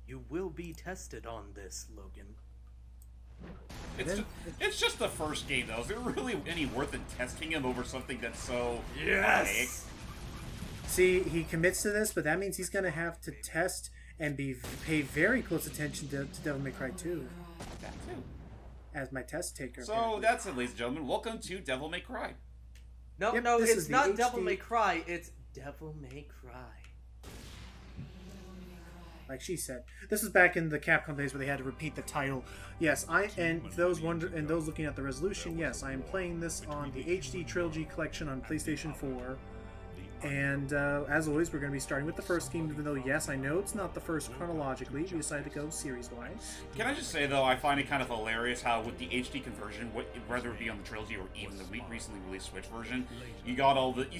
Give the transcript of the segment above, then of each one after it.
You will be tested on this, Logan. It's just the first game, though. Is there really any worth in testing him over something that's so... Yes! See, he commits to this, but that means he's going to have to test and pay very close attention to Devil May Cry 2. That too. As my test taker. So apparently. that's it, ladies and gentlemen. Welcome to Devil May Cry. No, Yep, no, this it's is the not HD. Devil May Cry, it's Devil May Cry. Like she said, this is back in the Capcom days where they had to repeat the title. Yes, and those looking at the resolution, yes, I am playing this on the HD Trilogy Collection on PlayStation 4. And as always, we're going to be starting with the first game, even though, yes, I know it's not the first chronologically. We decided to go series-wise. Can I just say, though, I find it kind of hilarious how with the HD conversion, whether it be on the trilogy or even the recently released Switch version, you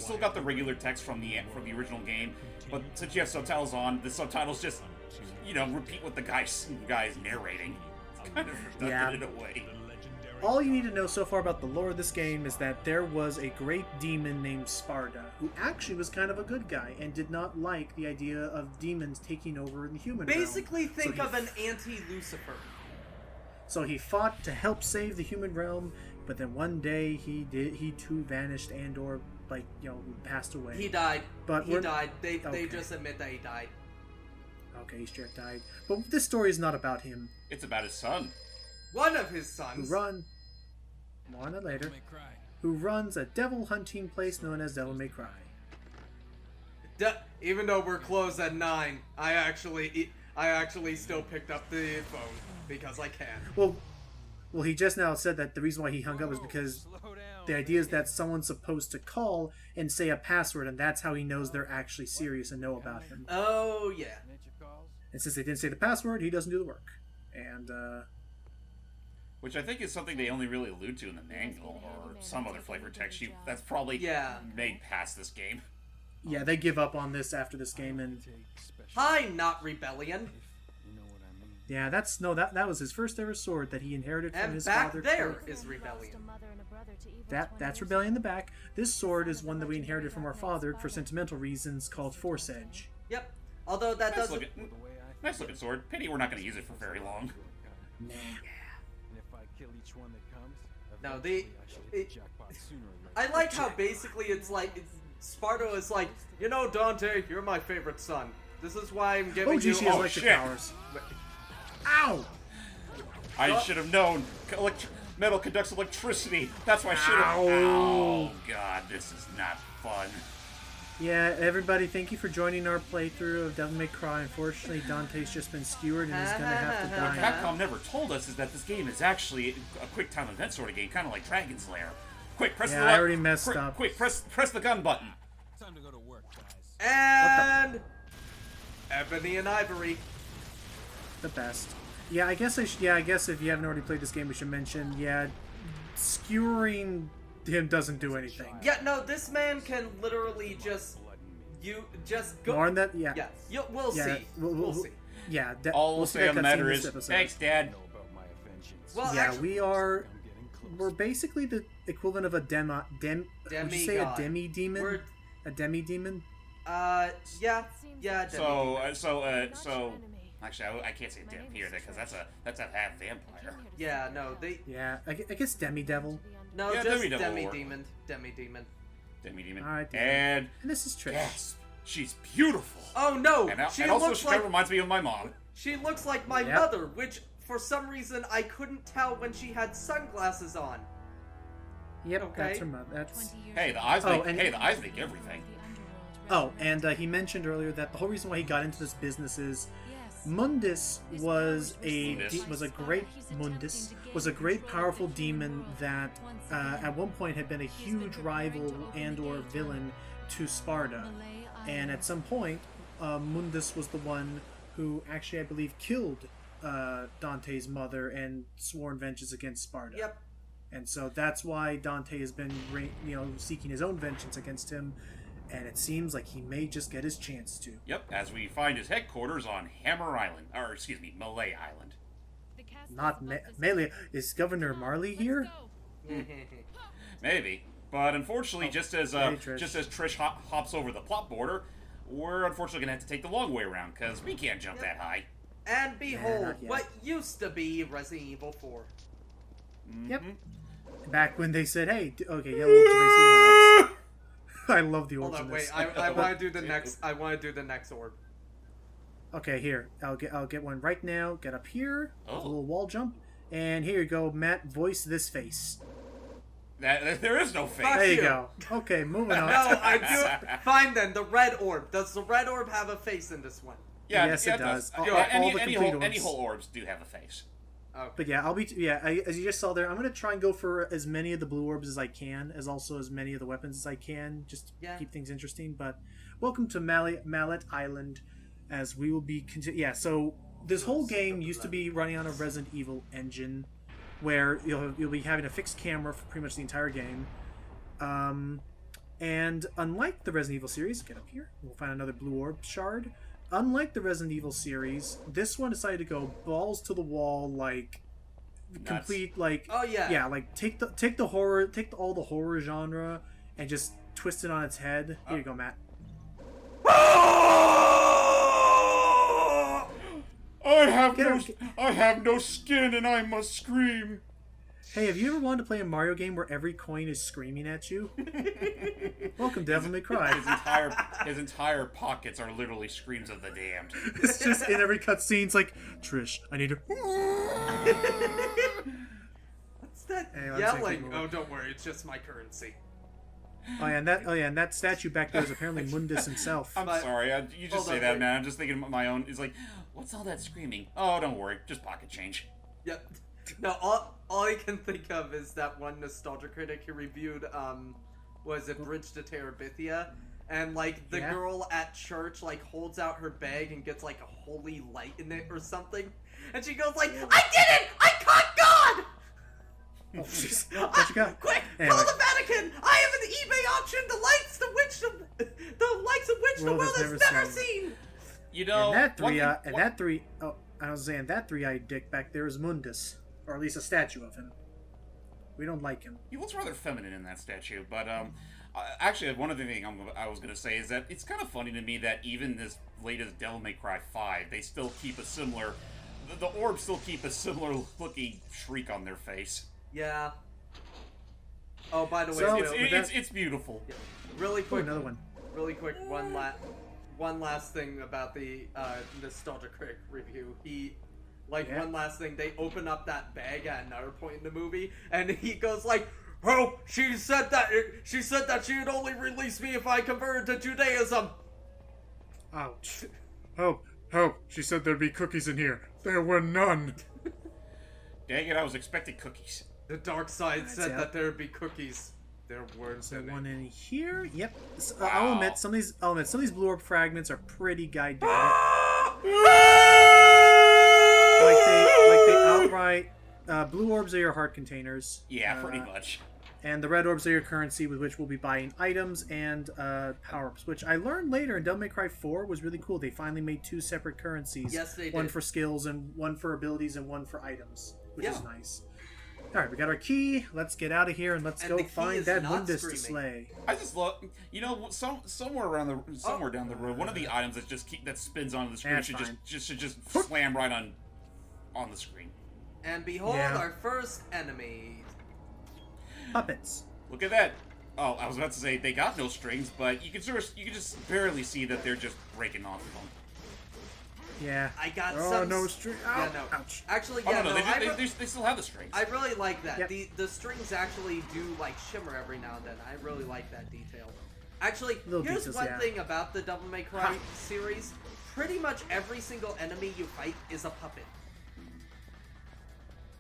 still got the regular text from the original game, but since you have subtitles on, the subtitles just, repeat what the guy's narrating. It's kind of redundant in a way. All you need to know so far about the lore of this game is that there was a great demon named Sparda, who actually was kind of a good guy and did not like the idea of demons taking over in the human realm. Basically, think of an anti-Lucifer. So he fought to help save the human realm, but then one day he too vanished and/or passed away. He died. But he died. They okay. just admit that he died. Okay, he straight died. But this story is not about him. It's about his son. One of his sons. More on that later. Who runs a devil hunting place known as Devil May Cry. Even though we're closed at 9, I actually still picked up the phone because I can. Well, he just now said that the reason why he hung up is because the idea is that someone's supposed to call and say a password, and that's how he knows they're actually serious and know about him. Oh yeah. And since they didn't say the password, he doesn't do the work. And which I think is something they only really allude to in the manual or some other flavor text sheet. That's probably made past this game. Yeah, they give up on this after this game, and Hi, not Rebellion. yeah, that was his first ever sword that he inherited from his back father. there is Rebellion. That's Rebellion in the back. This sword is one that we inherited from our father for sentimental reasons, called Force Edge. Yep. Although that doesn't. Nice looking sword. Pity we're not going to use it for very long. Nah. No, I like how basically it's like Sparta is like, Dante, you're my favorite son. This is why I'm giving you. She has electric powers. Ow! I should have known. Metal conducts electricity. That's why I should have. Oh God, this is not fun. Yeah, everybody, thank you for joining our playthrough of Devil May Cry. Unfortunately, Dante's just been skewered and is going to have to What die. Capcom never told us is that this game is actually a quick time event sort of game, kind of like Dragon's Lair. Quick, press the I already messed up. Quick, press the gun button. Time to go to work, guys. And Ebony and Ivory. The best. Yeah, I guess if you haven't already played this game, we should mention, skewering him doesn't do anything. Yeah, no, this man can literally just go. More on that, yeah. Yeah, we'll see. We'll see. Yeah, All we'll see say that on the cutscene matter this is, episode. thanks, Dad. Well, yeah, actually, we're basically the equivalent of a would you say a demi-demon? A demi-demon? yeah, demi-demon. So, actually, I can't say dim here because that's a half vampire. Yeah, no, Yeah, I guess demi-devil. No, Yeah, just Demi-Devil demi-demon. Demi-demon. Alright, and this is Trish. yes, she's beautiful. Oh no, And she also, looks she like kind of reminds me of my mom. she looks like my mother, which for some reason I couldn't tell when she had sunglasses on. Yep, Okay. that's her mother. That's... Hey, the eyes make everything. Oh, and he mentioned earlier that the whole reason why he got into this business is Mundus was a great powerful demon that at one point had been a huge rival and or villain to Sparta, and at some point Mundus was the one who actually, I believe, killed Dante's mother and sworn vengeance against Sparta. Yep. And so that's why Dante has been seeking his own vengeance against him. And it seems like he may just get his chance to. Yep, as we find his headquarters on Malay Island. Not Melee. Is Governor Marley here? Maybe, but unfortunately, just as Trish hops over the plot border, we're unfortunately gonna have to take the long way around because we can't jump that high. And behold, not yet. what used to be Resident Evil 4. Yep. Back when they said, "Hey, okay, yellow orbs may see one else." I love the orbs Hold on, in wait. this. I want to do the next. I want to do the next orb. Okay, here. I'll get one right now. Get up here. Oh. A little wall jump. And here you go, Matt. Voice this face. There is no face. Fuck There you you. go. Okay, moving on. No, I do. Fine then. The red orb. Does the red orb have a face in this one? Yeah, Yes, yeah, it does. All- Yeah, all any, the any, complete whole, any orbs. whole orbs do have a face. Okay. But yeah, as you just saw there, I'm gonna try and go for as many of the blue orbs as I can, as also as many of the weapons as I can, just to Yeah. keep things interesting. But welcome to Mallet Island, as we will be so this whole game used to be running on a Resident Evil engine, where you'll be having a fixed camera for pretty much the entire game. And unlike the Resident Evil series, get up here, we'll find another blue orb shard. Unlike the Resident Evil series, this one decided to go balls to the wall, like complete, like Oh yeah. like take all the horror genre and just twist it on its head. Here you go, Matt. I have no skin and I must scream. Hey, have you ever wanted to play a Mario game where every coin is screaming at you? Welcome, Devil May Cry. His entire pockets are literally screams of the damned. It's just in every cutscene. It's like, Trish, I need to. What's that Hey, let's yelling? take a Oh, look. don't worry. It's just my currency. And that statue back there is apparently Mundus himself. I'm But- sorry, you just hold say on, that, wait. man. I'm just thinking about my own. It's like, what's all that screaming? Oh, don't worry, just pocket change. Yep. No, all I can think of is that one nostalgia critic who reviewed, was it Bridge to Terabithia? And, like, the Yeah. girl at church, like, holds out her bag and gets, like, a holy light in it or something. And she goes, like, I did it! I caught God! Oh, jeez. What you got? Quick, Anyway. call the Vatican! I have an eBay auction, the likes of which the World world has has never never seen. seen! You know, And that one three, thing- I was saying that three-eyed dick back there is Mundus, or at least a statue of him. We don't like him. He looks rather feminine in that statue, but actually, one other thing I was going to say is that it's kind of funny to me that even this latest Devil May Cry 5, they still keep a similar, the orbs still keep a similar looking shriek on their face. Yeah. Oh, by the way, So- Will, It's beautiful. really Oh, quick, another one. really quick, one last thing about the nostalgia critic review. Yeah. One last thing. They open up that bag at another point in the movie, and he goes like, "Oh, she said that she'd only release me if I converted to Judaism." Ouch. Oh, she said there'd be cookies in here. There were none. Dang it, I was expecting cookies. The dark side said yeah. that there'd be cookies. There weren't So any. one in here. Yep. So, Wow. I'll admit some of these blue orb fragments are pretty gigantic. like they outright. Blue orbs are your heart containers. Yeah, pretty much. And the red orbs are your currency with which we'll be buying items and power-ups, which I learned later in Devil May Cry 4 was really cool. They finally made two separate currencies. Yes, they One did. for skills and one for abilities and one for items, which is Yeah. nice. Alright, we got our key. Let's get out of here and let's And go the key find is that not Mundus to screaming. slay. I just love, somewhere down the road, one of the items that spins onto the screen That's should fine. just slam right on the screen. And behold, Yeah. our first enemy. Puppets. Look at that. Oh, I was about to say they got no strings, but you can just barely see that they're just breaking off of them. Yeah. I got oh, some. no string. Yeah, no. Ouch. Actually, Oh yeah, no, no. they still have the strings. I really like that. Yep. The strings actually do like shimmer every now and then. I really like that detail. Actually, Little here's details, one yeah. thing about the Devil May Cry series. Pretty much every single enemy you fight is a puppet.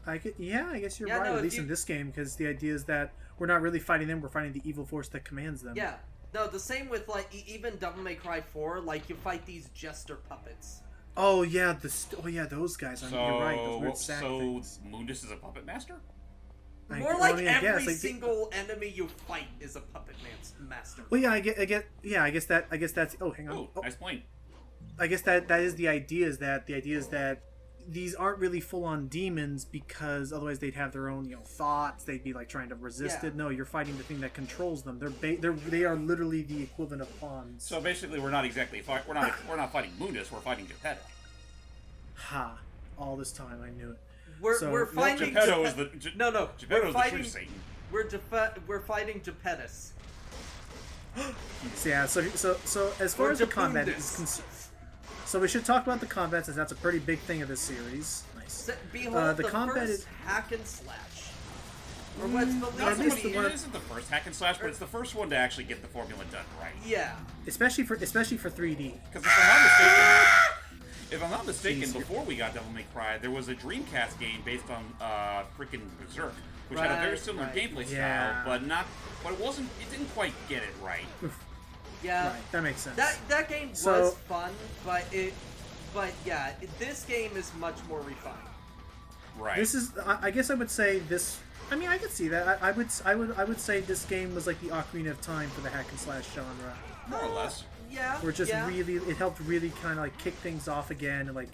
I guess you're Yeah, right, no, at if least you- in this game, because the idea is that we're not really fighting them, we're fighting the evil force that commands them. Yeah. No, the same with like even Devil May Cry 4. Like you fight these jester puppets. Oh yeah, those guys. You're right. Those weird sack So things. Mundus is a puppet master? More well, like I mean, I guess, every like, single enemy you fight is a puppet master. Well, yeah, I guess that's. Oh, hang on. Oh, Oh, nice point. I guess that is the idea. Is that these aren't really full-on demons because otherwise they'd have their own thoughts. They'd be like trying to resist Yeah. it. No, you're fighting the thing that controls them. They are literally the equivalent of pawns. So basically, we're not exactly we're not fighting Mundus. We're fighting Geppetto. Ha! All this time, I knew it. We're finding Geppetto is the no. Geppetto is the true Satan. We're fighting Geppettus. So yeah, so as far as the combat is concerned, so we should talk about the combat since that's a pretty big thing of this series. Nice. Behold the combat first is hack and slash. Or what's Not so believed much to be. it isn't the first hack and slash, but it's the first one to actually get the formula done right. Yeah. especially for 3D. Because if I'm not mistaken, Jeez, before we got Devil May Cry, there was a Dreamcast game based on freaking Berserk, which had a very similar gameplay style, but it didn't quite get it right. Yeah. Right, that makes sense. That game was fun, but yeah, this game is much more refined. Right. This is, I guess I would say this. I mean, I could see that. I would say this game was like the Ocarina of Time for the hack and slash genre. More or less. Yeah. Where it helped really kind of like kick things off again and like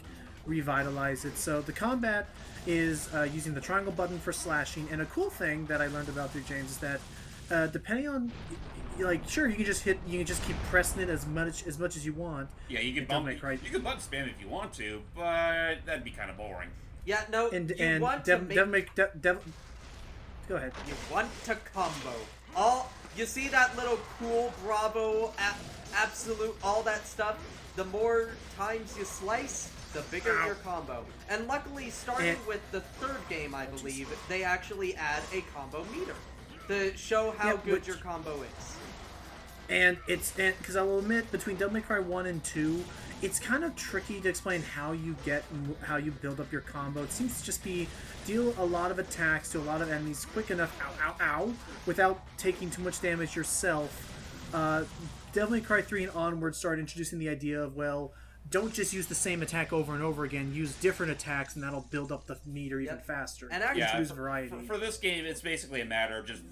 revitalize it. So the combat is using the triangle button for slashing, and a cool thing that I learned about through James is that depending on, like, sure, you can just keep pressing it as much as you want. Yeah, you can button spam if you want to, but that'd be kind of boring. Yeah, no. Go ahead. You want to combo. You see that little cool Bravo, absolute, all that stuff? The more times you slice, the bigger your combo. And luckily, starting with the third game, I believe, they actually add a combo meter to show how good your combo is. And because I will admit, between Devil May Cry 1 and 2, it's kind of tricky to explain how you build up your combo. It seems to just be deal a lot of attacks to a lot of enemies quick enough, without taking too much damage yourself. Devil May Cry 3 and onward started introducing the idea of, well, don't just use the same attack over and over again. Use different attacks, and that'll build up the meter even faster. And actually, introduce variety. For this game, it's basically a matter of just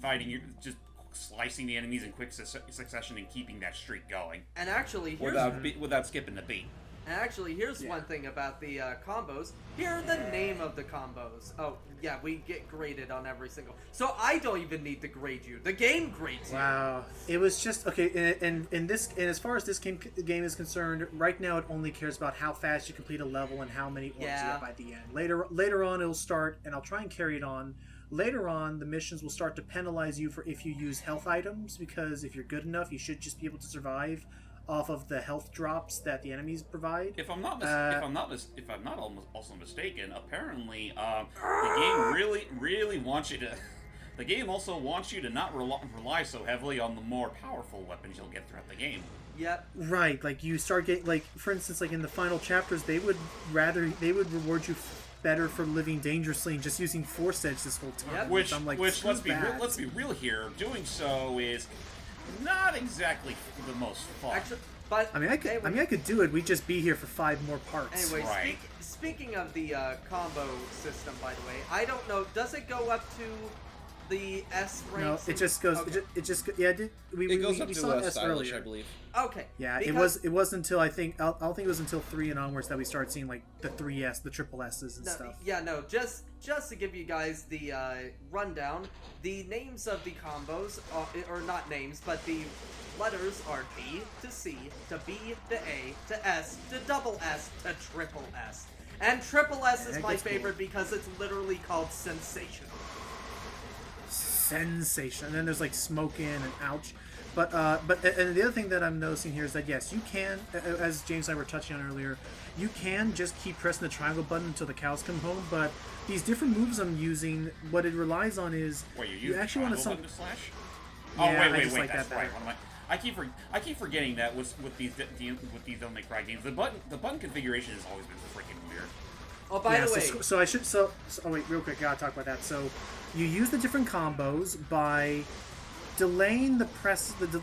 slicing the enemies in quick succession and keeping that streak going. And actually, without skipping the beat. And actually, here's one thing about the combos. Here are the name of the combos. Oh, yeah, we get graded on every single. So I don't even need to grade you. The game grades you. Wow. It was just okay. And as far as this game is concerned, right now it only cares about how fast you complete a level and how many orbs you get by the end. Later on, it'll start, and I'll try and carry it on. Later on, the missions will start to penalize you for if you use health items, because if you're good enough, you should just be able to survive off of the health drops that the enemies provide. If I'm not also mistaken, apparently the game really wants you to. The game also wants you to not rely so heavily on the more powerful weapons you'll get throughout the game. Yep. Right, like you start getting, like, for instance, like in the final chapters, they would reward you better for living dangerously and just using Force Edge this whole time. Yep. Which I'm like, let's be real here. Doing so is not exactly the most fun. Actually, but I could do it. We'd just be here for 5 more parts. Anyway, Right. Speaking of the combo system, by the way, I don't know. Does it go up to the S rank? No, it just goes. Okay. It just yeah. It goes up we to saw S stylish, earlier. I believe. Okay. Yeah, because it was until I think it was until 3 and onwards that we started seeing like the 3S, the triple S's and stuff. Yeah, no, just to give you guys the rundown, the names of the combos, or not names, but the letters are D to C to B to A to S to double S to triple S. And triple S is my favorite because it's literally called Sensation. Sensation. And then there's like smoking and ouch. But and the other thing that I'm noticing here is that yes, you can, as James and I were touching on earlier, you can just keep pressing the triangle button until the cows come home. But these different moves I'm using, what it relies on is you actually want to button to slash. Yeah, wait, that's that right. I keep forgetting that with these Devil May Cry games, the button configuration has always been freaking weird. Oh, by the way, so I should oh wait, real quick, gotta talk about that. So you use the different combos by delaying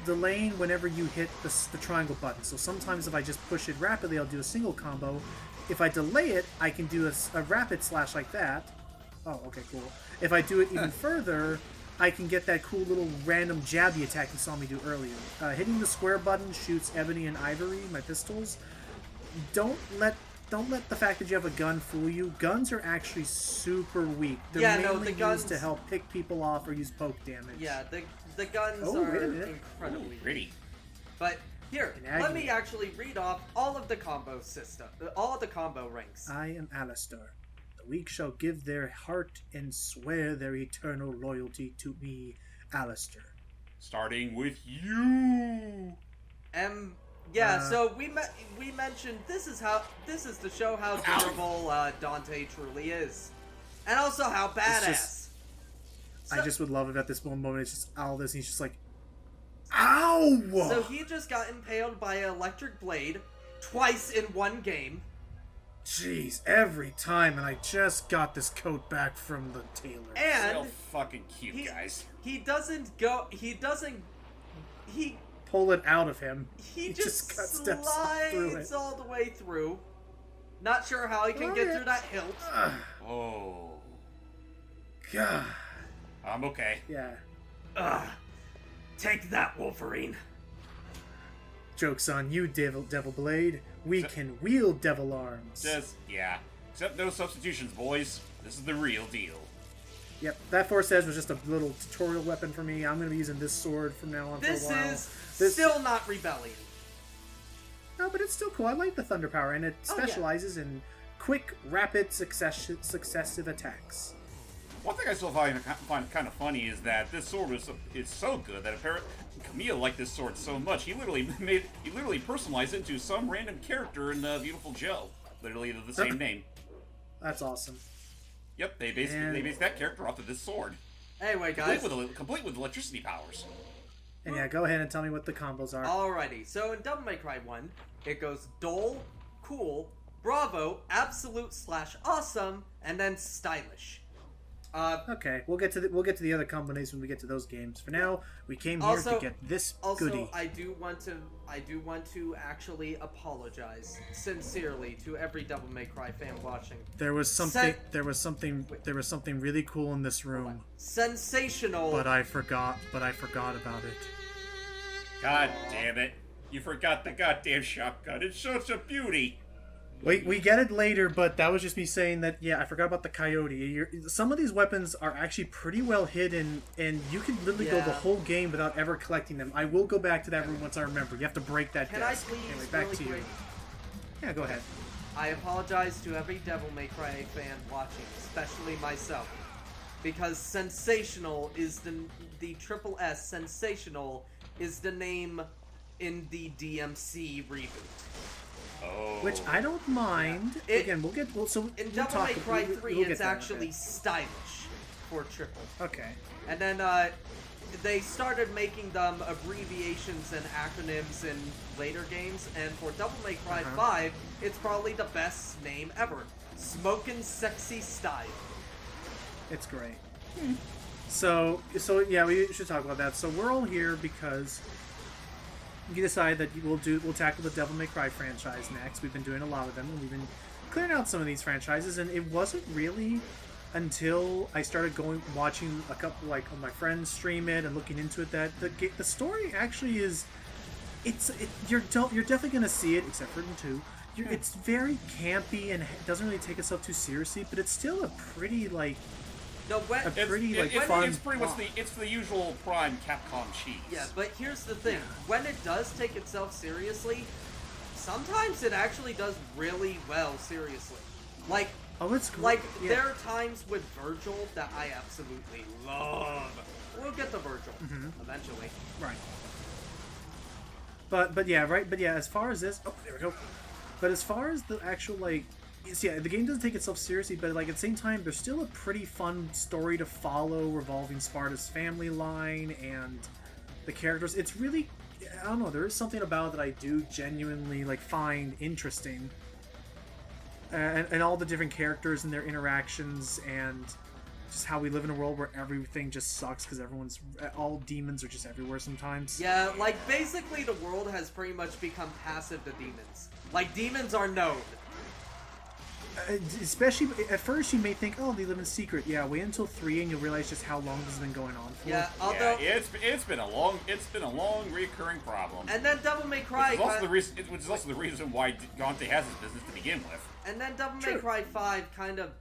delaying whenever you hit the triangle button. So sometimes if I just push it rapidly, I'll do a single combo. If I delay it, I can do a rapid slash like that. Oh, okay, cool. If I do it even further, I can get that cool little random jabby attack you saw me do earlier. Hitting the square button shoots Ebony and Ivory, my pistols. Don't let the fact that you have a gun fool you. Guns are actually super weak. They're mainly used to help pick people off or use poke damage. Yeah, the guns are incredibly pretty. But Here, In let agony. me actually read off all of the combo system, all of the combo ranks. I am Alistair. The weak shall give their heart and swear their eternal loyalty to me, Alistair. Starting with you. Yeah, so we mentioned this is to show how durable Dante truly is, and also how badass. I just would love it at this one moment. It's just all this, and he's just like, ow! So he just got impaled by an electric blade twice in one game. Jeez, every time, and I just got this coat back from the tailor. And So fucking cute, guys. He Pull it out of him. He just steps through it. slides all the way through. Not sure how he can get through that hilt. Oh. God. I'm okay. Yeah. Take that, Wolverine. Joke's on you, Devil Blade. We can wield devil arms. Yeah. Except no substitutions, boys. This is the real deal. Yep, that Force Edge was just a little tutorial weapon for me. I'm going to be using this sword from now on for a while. This is still not Rebellion. No, but it's still cool. I like the Thunder Power, and it specializes in quick, rapid, successive attacks. One thing I still find kind of funny is that this sword is so good that apparently Camille liked this sword so much he literally personalized it into some random character in Beautiful Joe. Literally the same name. That's awesome. Yep, they based that character off of this sword. Anyway, guys. Complete with electricity powers. And yeah, go ahead and tell me what the combos are. Alrighty, so in Devil May Cry 1, it goes Dole, Cool, Bravo, Absolute/Awesome, and then Stylish. Okay, we'll get to the other combinations when we get to those games. For now, we came here to get this goodie. Also, I do want to actually apologize sincerely to every Devil May Cry fan watching. There was something really cool in this room. Sensational. But I forgot about it. God damn it! You forgot the goddamn shotgun. It's such a beauty. We get it later, but that was just me saying that, yeah, I forgot about the coyote. Some of these weapons are actually pretty well hidden, and you can literally go the whole game without ever collecting them. I will go back to that room once I remember. You have to break that desk. Can I please, anyway, back really to you. quick? Yeah, go ahead. I apologize to every Devil May Cry fan watching, especially myself, because Sensational is the triple S. Sensational is the name in the DMC reboot. Oh. Which I don't mind. Again, we'll in Devil May Cry 3, it's actually stylish for triple. Okay. And then they started making them abbreviations and acronyms in later games, and for Devil May Cry 5, it's probably the best name ever. Smokin' Sexy Style. It's great. So yeah, we should talk about that. So we're all here because you decide that we'll tackle the Devil May Cry franchise next. We've been doing a lot of them, and we've been clearing out some of these franchises, and it wasn't really until I started watching a couple of my friends stream it and looking into it that the story actually is you're definitely gonna see it, except for in 2. It's very campy and it doesn't really take itself too seriously, but it's still a pretty fun. It's pretty much it's the usual Prime Capcom cheese. Yeah, but here's the thing: when it does take itself seriously, sometimes it actually does really well. Seriously, there are times with Virgil that I absolutely love. We'll get to Virgil eventually. Right. But yeah, as far as this, there we go. But as far as the actual the game doesn't take itself seriously, but at the same time, there's still a pretty fun story to follow revolving Sparta's family line and the characters. It's really, I don't know, there is something about it that I do genuinely find interesting, and all the different characters and their interactions, and just how we live in a world where everything just sucks because all demons are just everywhere sometimes. Yeah, basically the world has pretty much become passive to demons. Demons are known. Especially at first, you may think, "Oh, they live in secret." Yeah, wait until 3, and you'll realize just how long this has been going on for. Yeah, although it's been a long recurring problem. And then Devil May Cry, which is also the reason why Dante has his business to begin with. And then Devil May Cry 5 kind of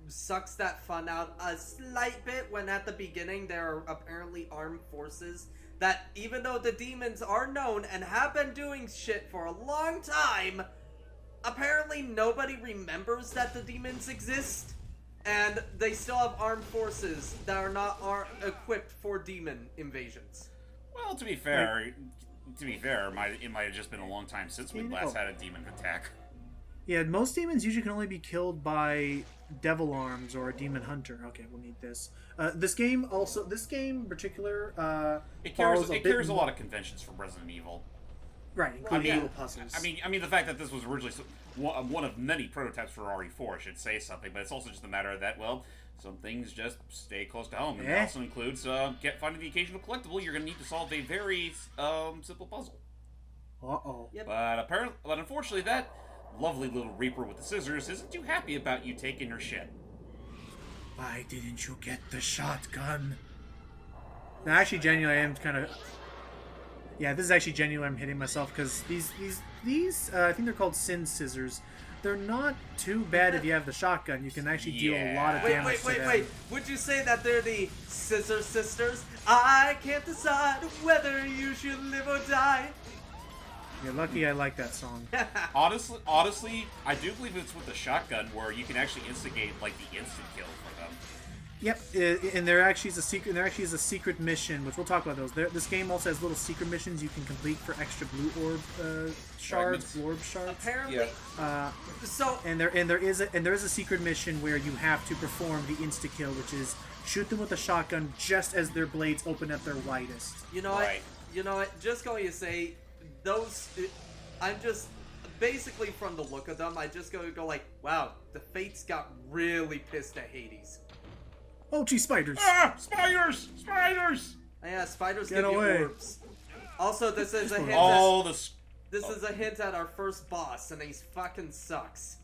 sucks that fun out a slight bit when at the beginning there are apparently armed forces that even though the demons are known and have been doing shit for a long time, apparently nobody remembers that the demons exist, and they still have armed forces that are not equipped for demon invasions. Well, to be fair, it might have just been a long time since we last had a demon attack. Yeah, most demons usually can only be killed by devil arms or a demon hunter. Okay, we'll need this. This game in particular, It carries a lot of conventions from Resident Evil. Right, including yeah. little puzzles. I mean, the fact that this was originally one of many prototypes for RE4 should say something, but it's also just a matter of that, well, some things just stay close to home. And it also includes finding the occasional collectible. You're going to need to solve a very simple puzzle. Uh-oh. Yep. But unfortunately, that lovely little Reaper with the scissors isn't too happy about you taking her shit. Why didn't you get the shotgun? Now, actually, genuinely, I am kind of... Yeah, this is actually genuinely I'm hitting myself, because these I think they're called Sin Scissors. They're not too bad if you have the shotgun. You can actually deal a lot of damage to them. Wait. Would you say that they're the Scissor Sisters? I can't decide whether you should live or die. You're lucky I like that song. Honestly, I do believe it's with the shotgun where you can actually instigate like the instant kill for them. Yep, and there actually is a secret mission, which we'll talk about those. This game also has little secret missions you can complete for extra blue orb shards, orb shards. Apparently, so and there is a secret mission where you have to perform the insta kill, which is shoot them with a shotgun just as their blades open at their widest. you know what? Just going to say those. I'm just basically from the look of them. I just go like, wow, the Fates got really pissed at Hades. Oh, gee, spiders! Ah! Spiders! Spiders! Yeah, spiders Get give away. you orbs. Also, this is a hint. This is a hint at our first boss, and he fucking sucks.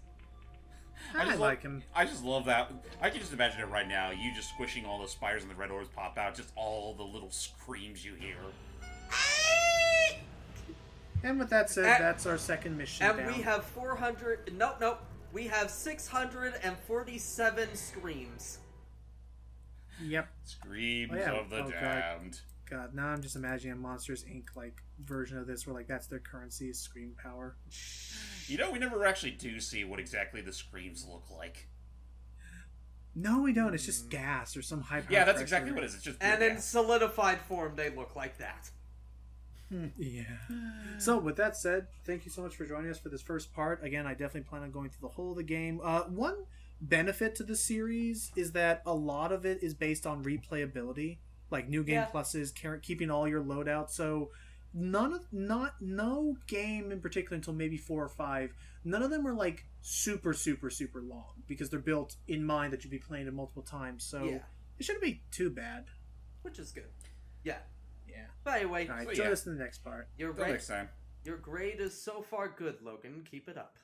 I like him. I just love that. I can just imagine it right now. You just squishing all those spiders and the red orbs pop out. Just all the little screams you hear. And with that said, that's our second mission. And down. we have 400. Nope. We have 647 screams. Yep. Screams Oh, yeah. of the Oh, damned. God, now I'm just imagining a Monsters Inc. like version of this, where like that's their currency is scream power. You know, we never actually do see what exactly the screams look like. No, we don't. It's just gas or some high power. Yeah, that's pressure. exactly what it is. It's just And pure in gas. solidified form, they look like that. Yeah. So with that said, thank you so much for joining us for this first part. Again, I definitely plan on going through the whole of the game. One benefit to the series is that a lot of it is based on replayability, like new game pluses, keeping all your loadouts. So no game in particular until maybe 4 or 5. None of them are like super long because they're built in mind that you'd be playing it multiple times. So it shouldn't be too bad. Which is good. Yeah. Yeah. But anyway, All right, join us in the next part. your Until next time. grade is so far good, Logan. Keep it up.